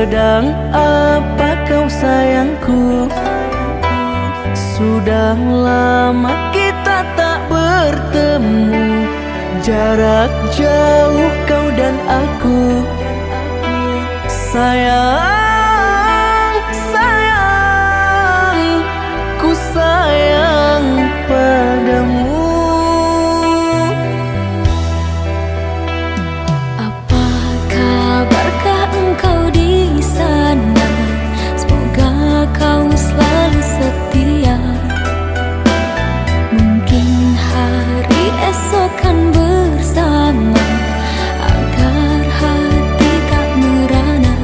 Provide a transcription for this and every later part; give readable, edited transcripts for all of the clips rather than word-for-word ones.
Sedang apa kau sayangku? Sudah lama kita tak bertemu, jarak jauh kau dan aku. Sayang, sayang, ku sayang padamu. Apa kabarkah engkau di sana? Semoga kau selalu setia. Mungkin hari esok kan bersama, agar hati tak merana.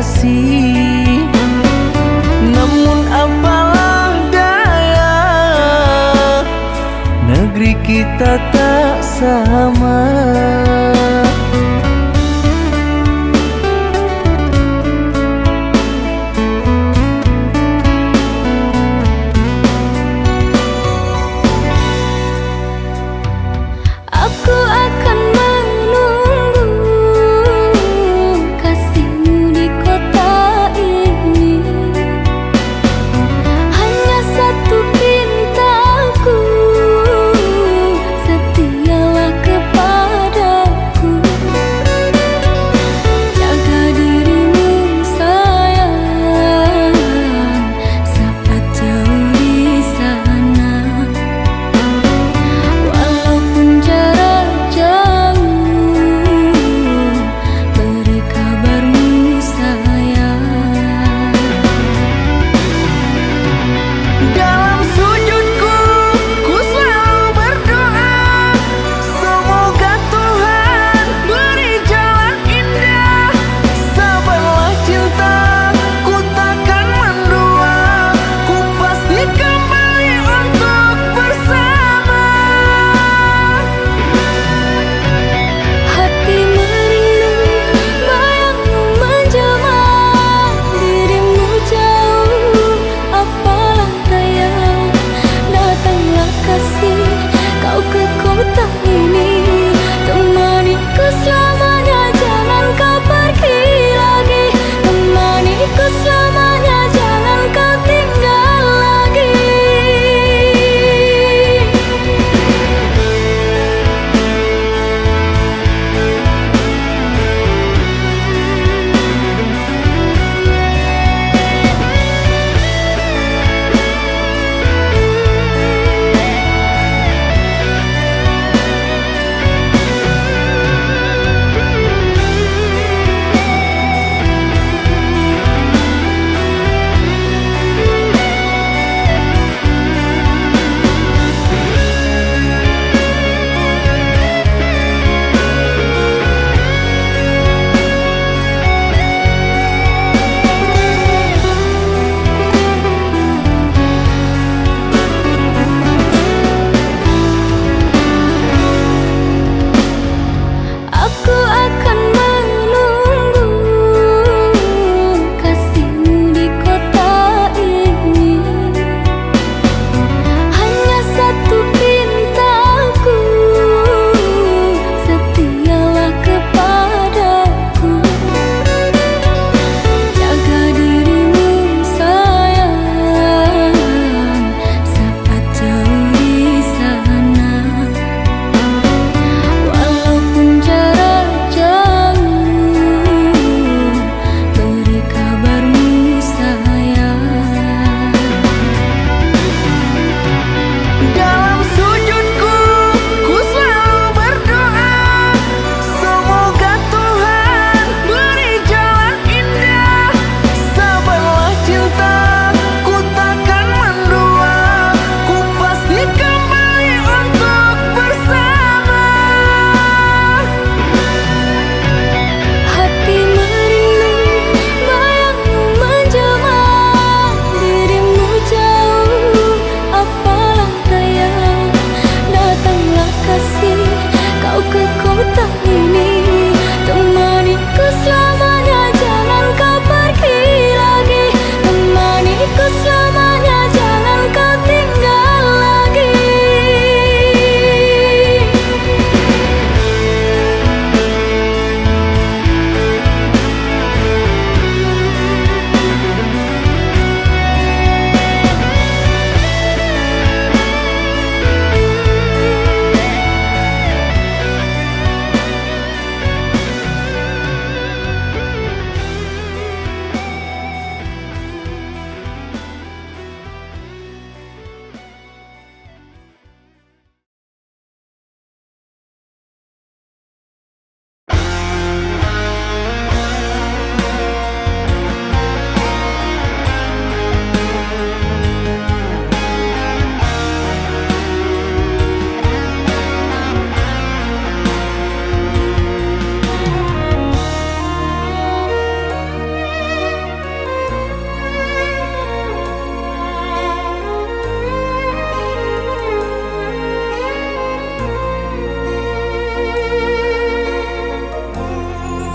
kasih. Namun apalah daya, negeri kita tak sama. Aku akan menunggu kasihmu di kota ini. Hanya satu pintaku, setialah kepada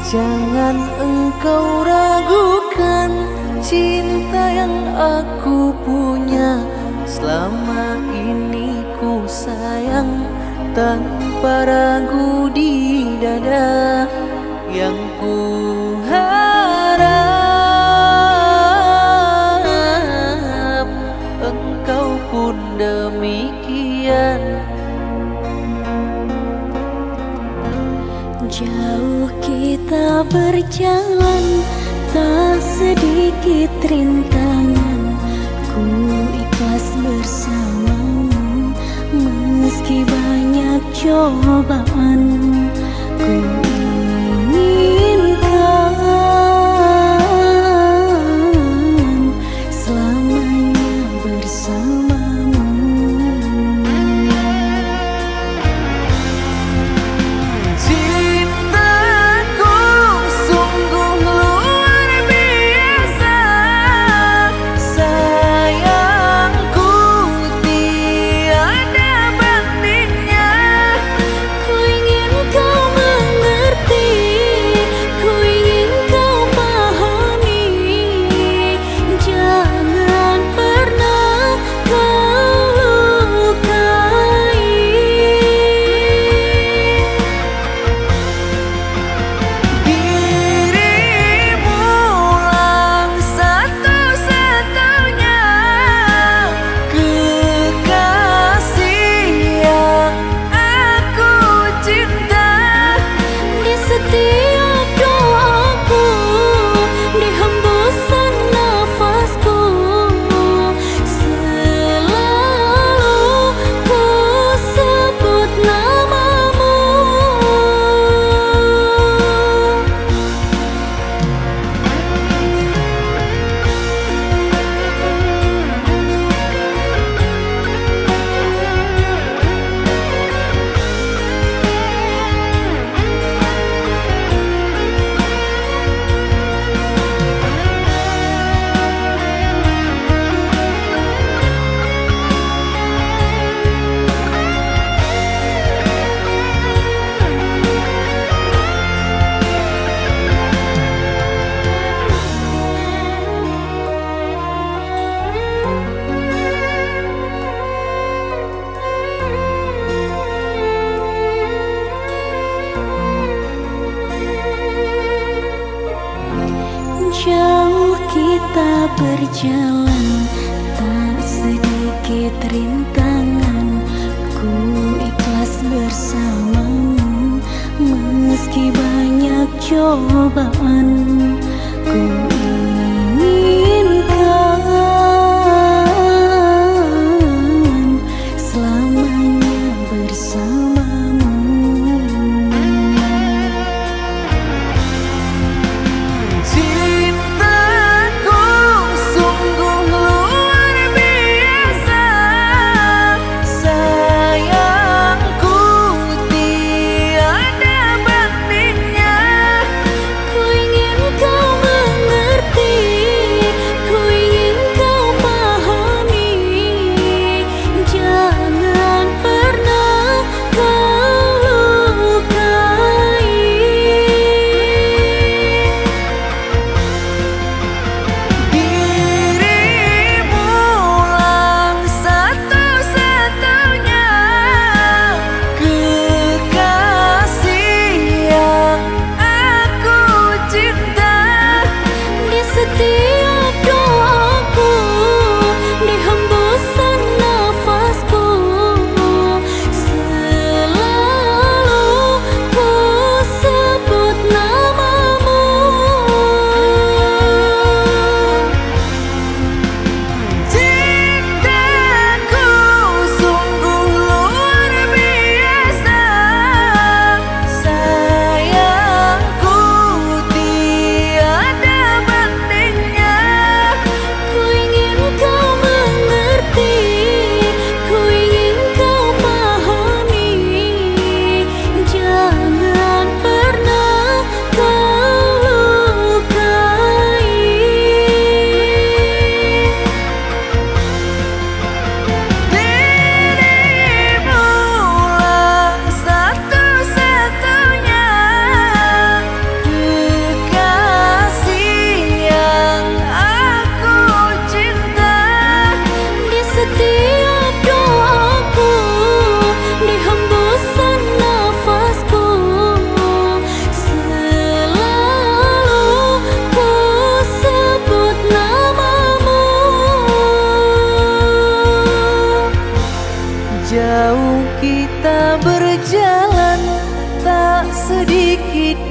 Jangan engkau ragukan cinta yang aku punya. Selama ini ku sayang tanpa ragu di dada. Yang ku harap engkau pun demikian. Jauh kita berjalan, tak sedikit rintangan. Ku ikhlas bersamamu, meski banyak cobaan. Ku inginkan selamanya bersamamu. Cintaku sungguh luar biasa, sayangku tiada bandingnya. Ku ingin kau mengerti, ku ingin kau pahami. Jangan pernah kau lukai. Dirimulah satu-satunya kekasih yang aku cinta. Di setiap doaku, di hembusan nafasku, selalu ku sebut namamu. Jauh kita berjalan, tak sedikit rintangan. Ku ikhlas bersamamu, meski banyak cobaan. Ku inginkan selamanya bersamamu. Cintaku sungguh luar biasa, sayangku tiada bandingnya. Ku ingin kau mengerti,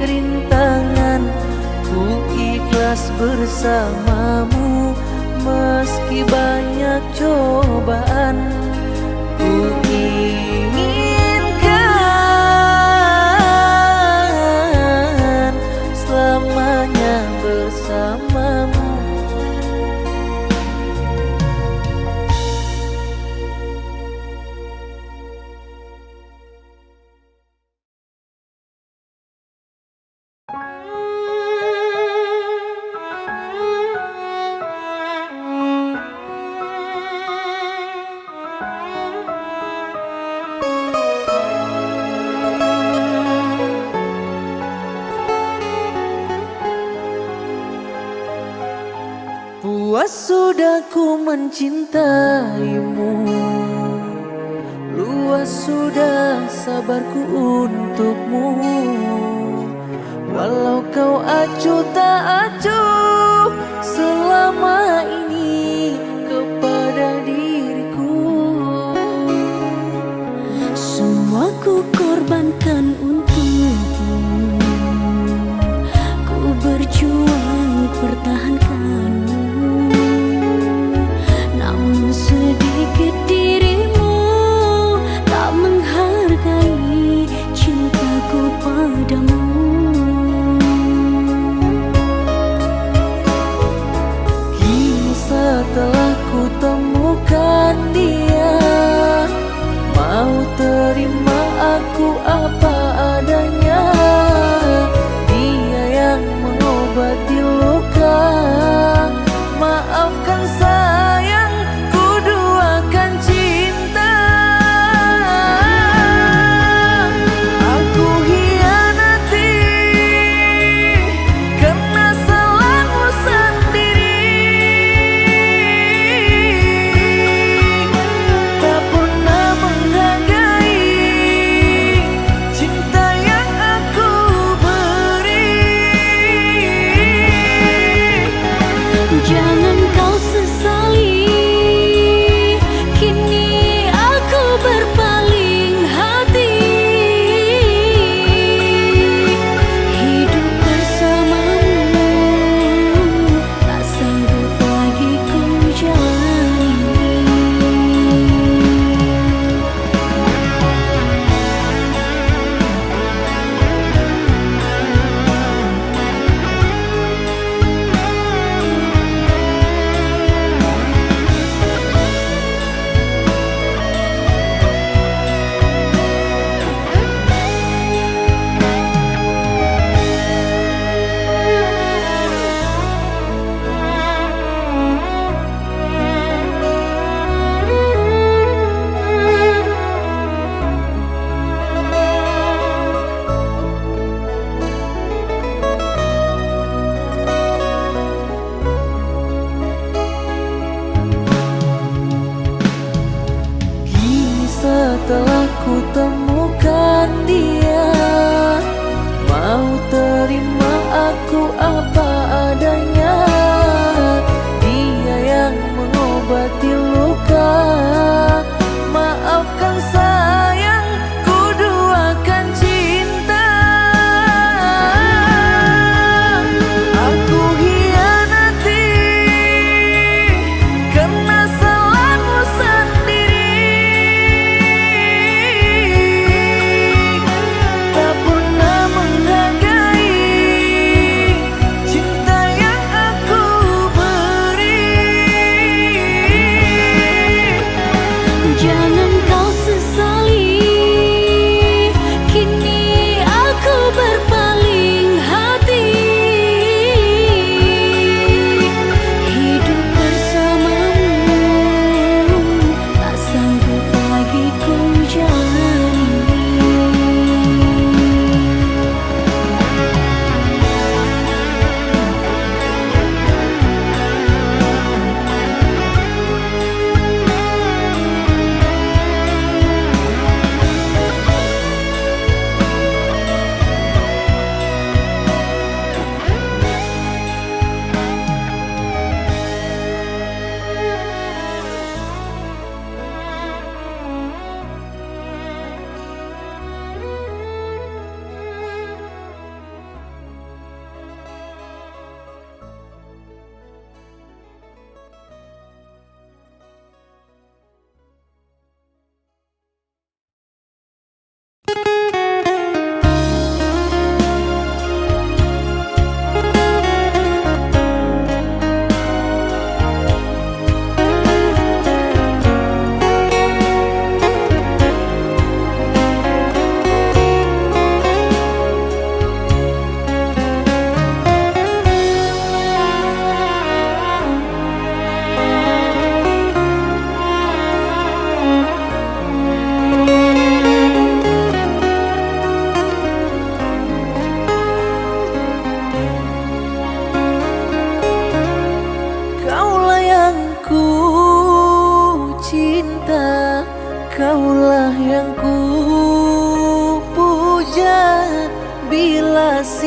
rintangan, ku ikhlas bersamamu meski banyak cobaan. Ku inginkan selamanya bersamamu. Puas sudah ku mencintaimu, luas sudah sabarku untukmu. Walau kau acuh tak acuh selama ini kepada diriku. Semua ku korbankan untukmu, ku berjuang pertahankanmu. Namun sedikit dirimu tak menghargai cintaku padamu. Kini setelah ku temukan dia, mau terima aku apa adanya. Dia yang mengobati luka, maafkan sayang, ku duakan cinta. Aku hianati karena salahmu sendiri, tak pernah menghargai cinta yang aku beri. Jangan kau sesali, kini aku berpaling hati. Hidup bersamamu tak sanggup lagi ku jalani. Kini setelah ku temukan dia, mau terima aku apa adanya. Dia yang mengobati luka, maafkan sayang, ku duakan cinta. Aku hianati karena salahmu sendiri, tak pernah menghargai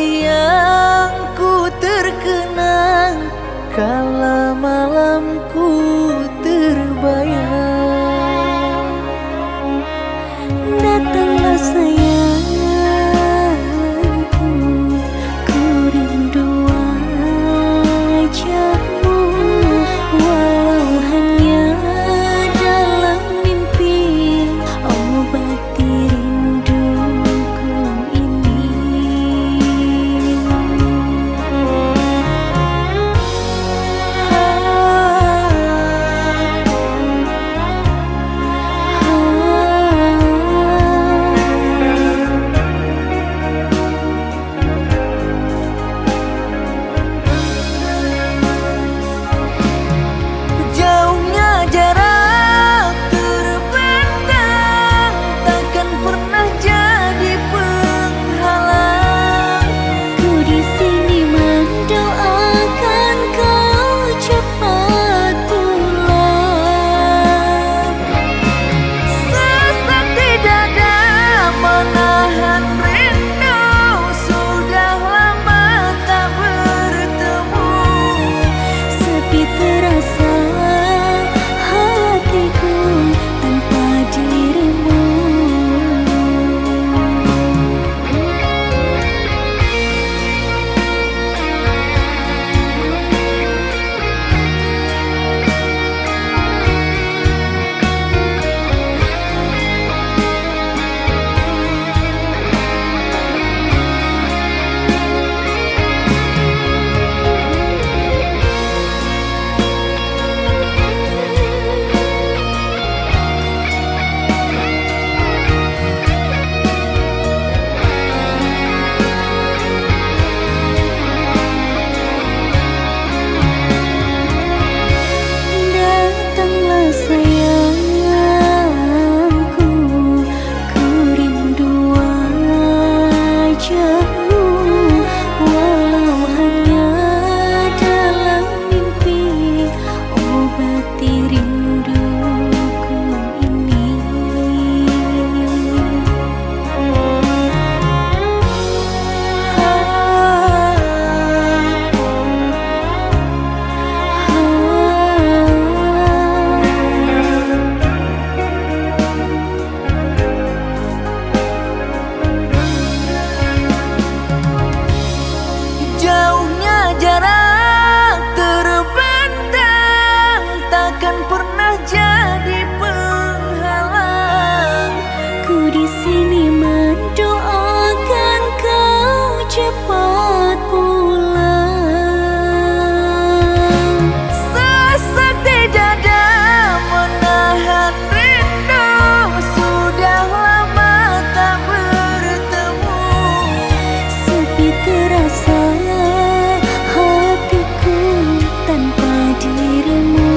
yang ku terkenang kala malamku terbayang. Datanglah sayangku, ku rindu wajahmu, walau hanya dalam mimpi, obati rinduku ini. Jauhnya jarak terbentang takkan pernah jadi penghalang. Ku di sini mendoakan kau cepat pulang. Sesak di dada menahan rindu, sudah lama tak bertemu. Sepi terasa hatiku tanpa dirimu. Datanglah sayangku, ku rindu wajahmu, walau hanya dalam mimpi, obati rinduku ini. Jauhnya jarak terbentang takkan pernah jadi penghalang. Ku di sini mendoakan kau cepat pulang. Sesak di dada menahan rindu, sudah lama tak bertemu. Sepi terasa hatiku tanpa dirimu.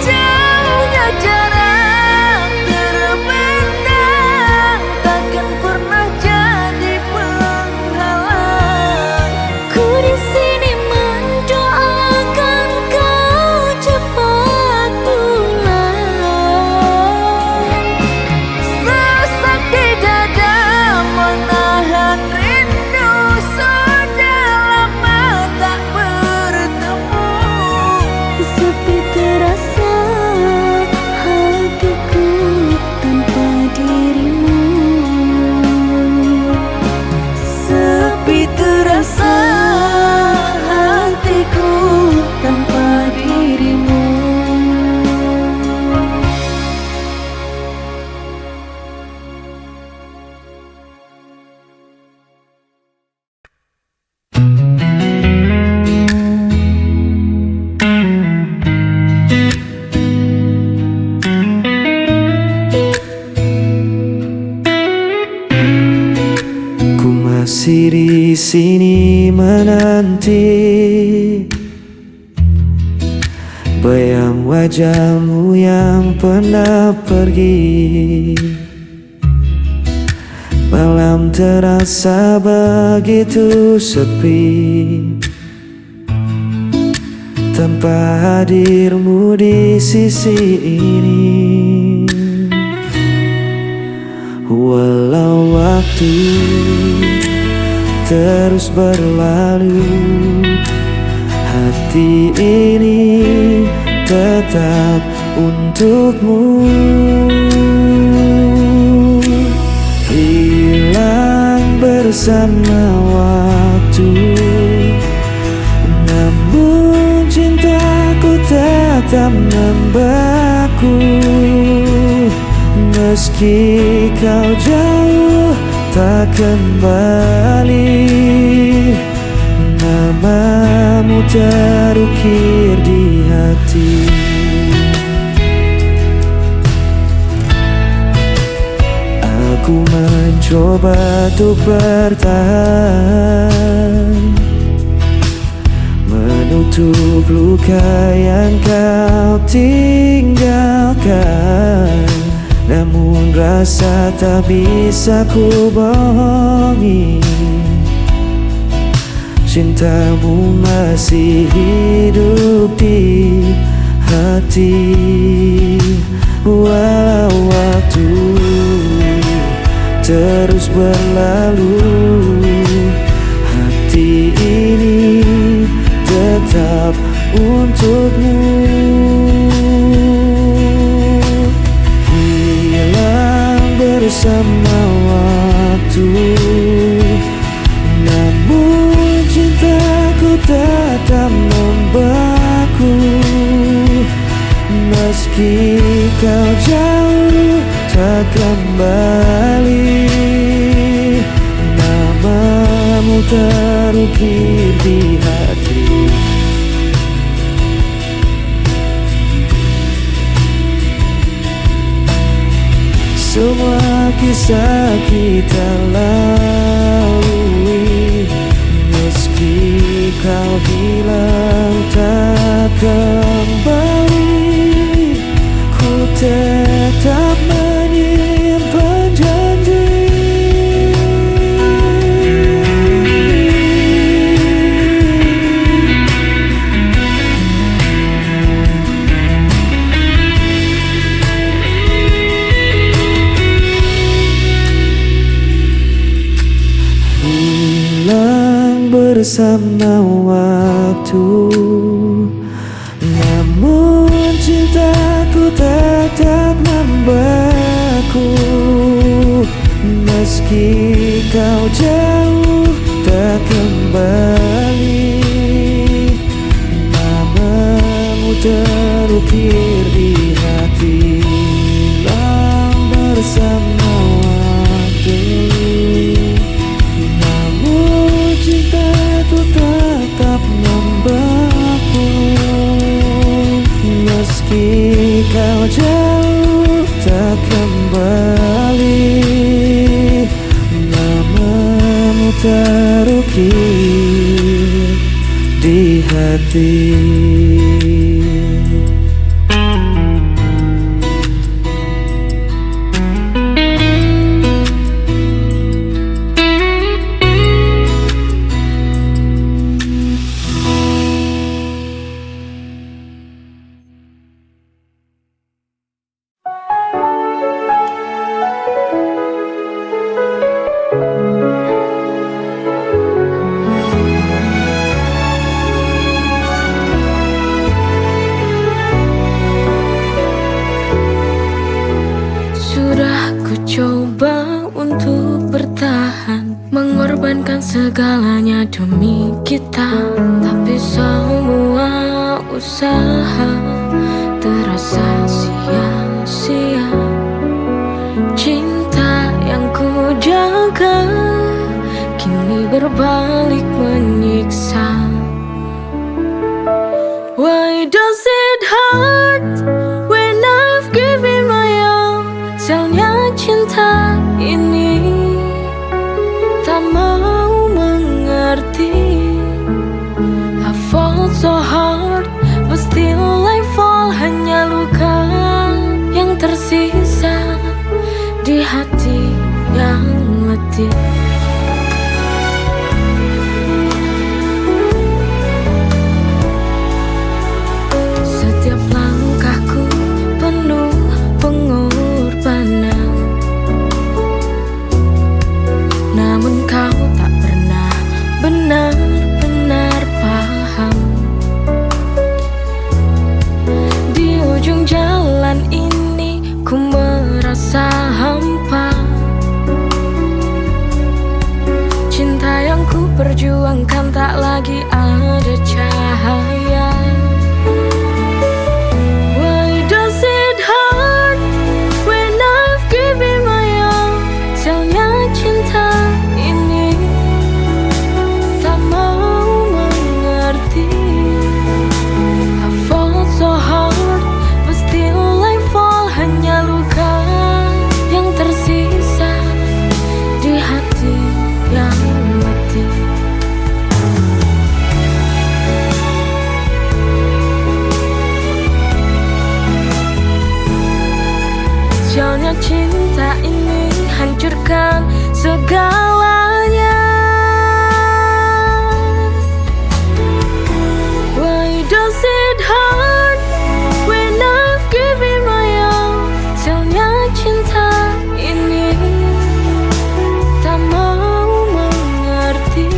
Jauhnya jarak terbentang takkan pernah jadi penghalang. Ku di sini mendoakan kau cepat pulang. Sesak di dada menahan rindu, sudah lama tak bertemu. Sepi terasa hatiku tanpa dirimu. Sepi terasa hatiku tanpa dirimu. Ku masih di sini menanti bayang wajahmu yang pernah pergi. Malam terasa begitu sepi tanpa hadirmu di sisi ini. Walau waktu terus berlalu, hati ini tetap untukmu. Hilang bersama waktu, namun cintaku tetap membeku. Meski kau jauh tak kembali, namamu terukir di hati. Aku mencoba untuk bertahan, menutup luka yang kau tinggalkan. Namun rasa tak bisa ku bohongi, cintamu masih hidup di hati. Walau waktu terus berlalu, hati ini tetap untukmu. Bersama waktu, namun cintaku tetap membeku. Meski kau jauh tak kembali, namamu terukir di hati. Semua kisah kita lalui, meski kau hilang tak kembali, ku tetap menyimpan janji. Bersama waktu, namun cintaku tetap membeku. Meski kau jauh tak kembali, namamu terukir di hati. Hilang bersama waktu, cintaku tetap membeku. Meski kau jauh tak kembali, namamu terukir di hati. Mengorbankan segalanya demi kita, tapi semua usaha terasa sia-sia. Cinta yang ku jaga kini berbalik menyiksa. Why does it hurt when I've given my all? Sialnya cinta ini tak mau mengerti. I fall so hard, but still I fall. Hanya luka yang tersisa di hati yang letih. Setiap langkahku perjuangkan tak lagi ada cahaya. Why does it hurt when I've given my all? Sialnya cinta ini tak mau mengerti. I fall so hard, but still I fall. Hanya luka yang tersisa di hati yang mati. Sialnya cinta ini hancurkan segalanya. Why does it hurt when I've given my all? Sialnya cinta ini tak mau mengerti.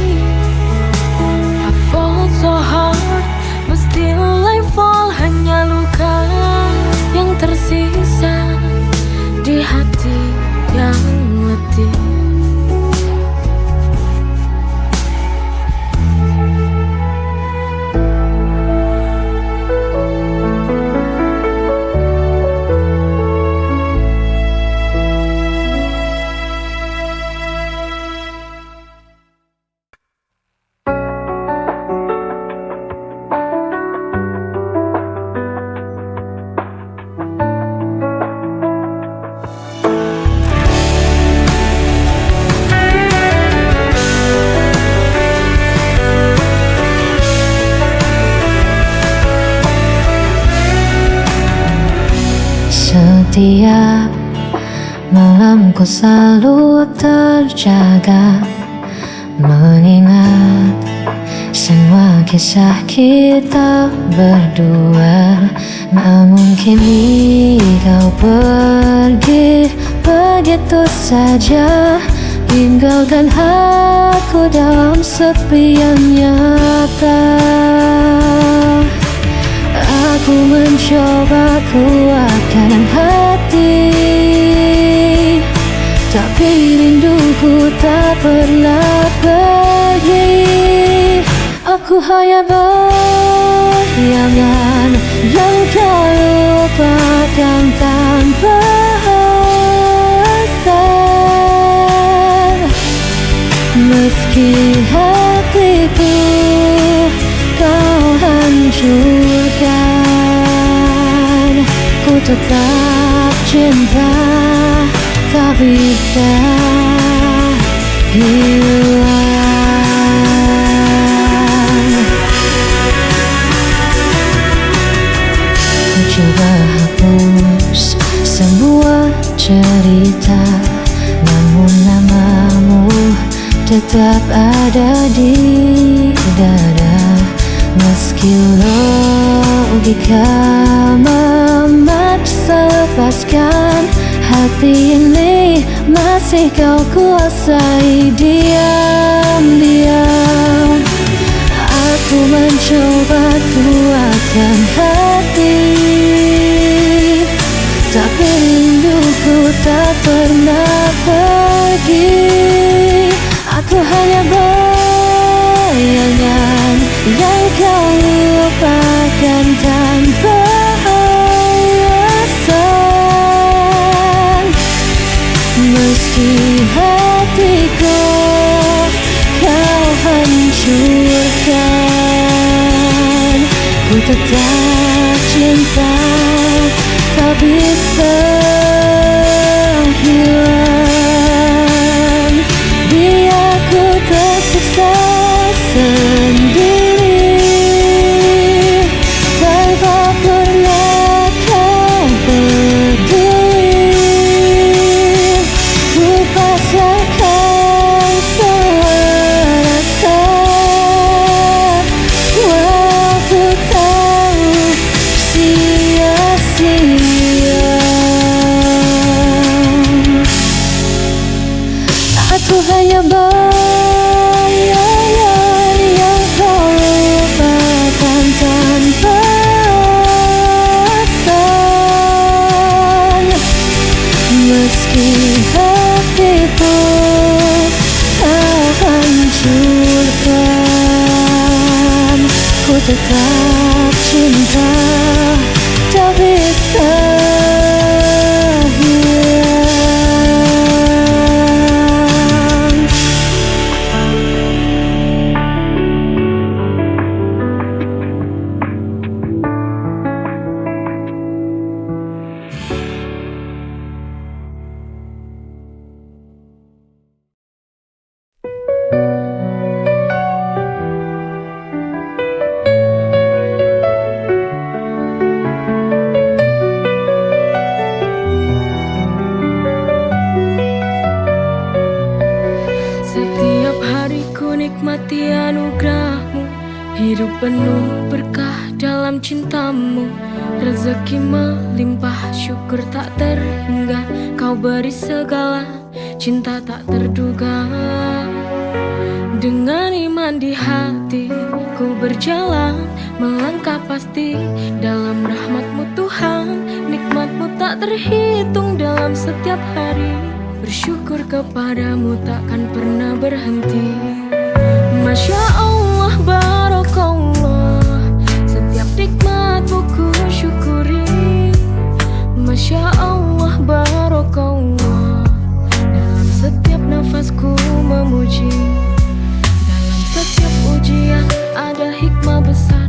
I fall so hard, but still I fall. Hanya luka yang tersisa di hati yang letih. Setiap malam ku selalu terjaga, mengingat semua kisah kita berdua. Namun kini kau pergi begitu saja, tinggalkan aku dalam sepi yang nyata. Aku mencoba kuatkan hati, tapi rinduku tak pernah pergi. Aku hanya bayangan yang kau lupakan tanpa alasan. Meski hatiku kau hancurkan, ku tetap cinta, tak bisa hilang. Ku coba hapus semua cerita, namun namamu tetap ada di dada. Meski logika memaksa lepaskan, hati ini masih kau kuasai diam-diam. Aku mencoba kuatkan hati, tapi rinduku tak pernah pergi. Aku hanya bayangan yang kau lupakan tanpa alasan. Meski hatiku kau hancurkan, ku tetap cinta, tak bisa hilang. Biar ku tersiksa sendiri, tanpa pernah kau peduli. Ku pasrahkan semua rasa, waktu tahu sia-sia. tetap cinta tak bisa hilang. Setiap hari ku nikmati anugerahmu, hidup penuh berkah dalam cintamu. Rezeki melimpah, syukur tak terhingga, kau beri segala, cinta tak terduga. Dengan iman di hati, ku berjalan, melangkah pasti dalam rahmat-Mu Tuhan. Nikmat-Mu tak terhitung dalam setiap hari, bersyukur kepadamu takkan pernah berhenti. Masya Allah, Barakallah, setiap nikmat-Mu ku syukuri. Masya Allah, Barakallah, dalam setiap nafasku memuji. Dalam setiap ujian ada hikmah besar,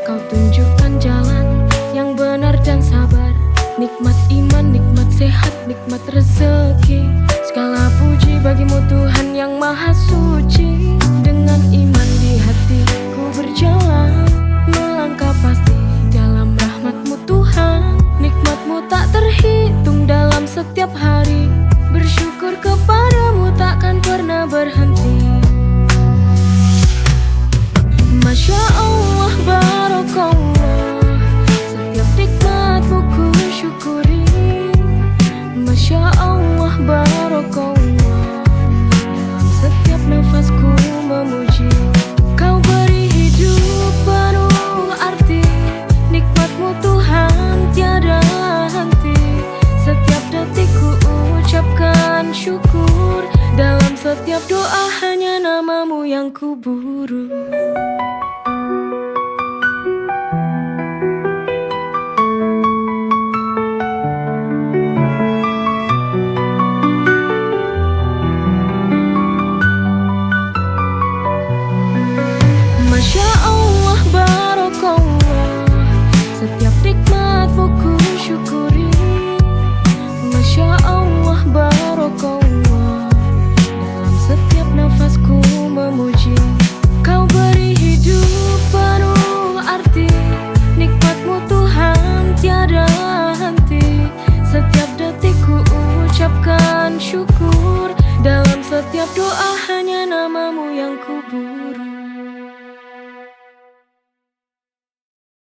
kau tunjukkan jalan yang benar dan sabar. Nikmat iman, nikmat sehat, nikmat rezeki, segala puji bagimu Tuhan yang maha suci. Dengan iman di hati ku berjalan, melangkah pasti dalam rahmat-Mu Tuhan. Nikmat-Mu tak terhitung dalam setiap hari, bersyukur kepadamu takkan pernah berhenti. Masya Allah, Barakallah, setiap nikmat-Mu ku syukuri. Masya Allah, Barakallah, dalam setiap nafasku memuji. Kau beri hidup penuh arti, nikmat-Mu Tuhan tiada henti. Setiap detik ku ucapkan syukur, dalam setiap doa hanya nama-Mu yang ku buru.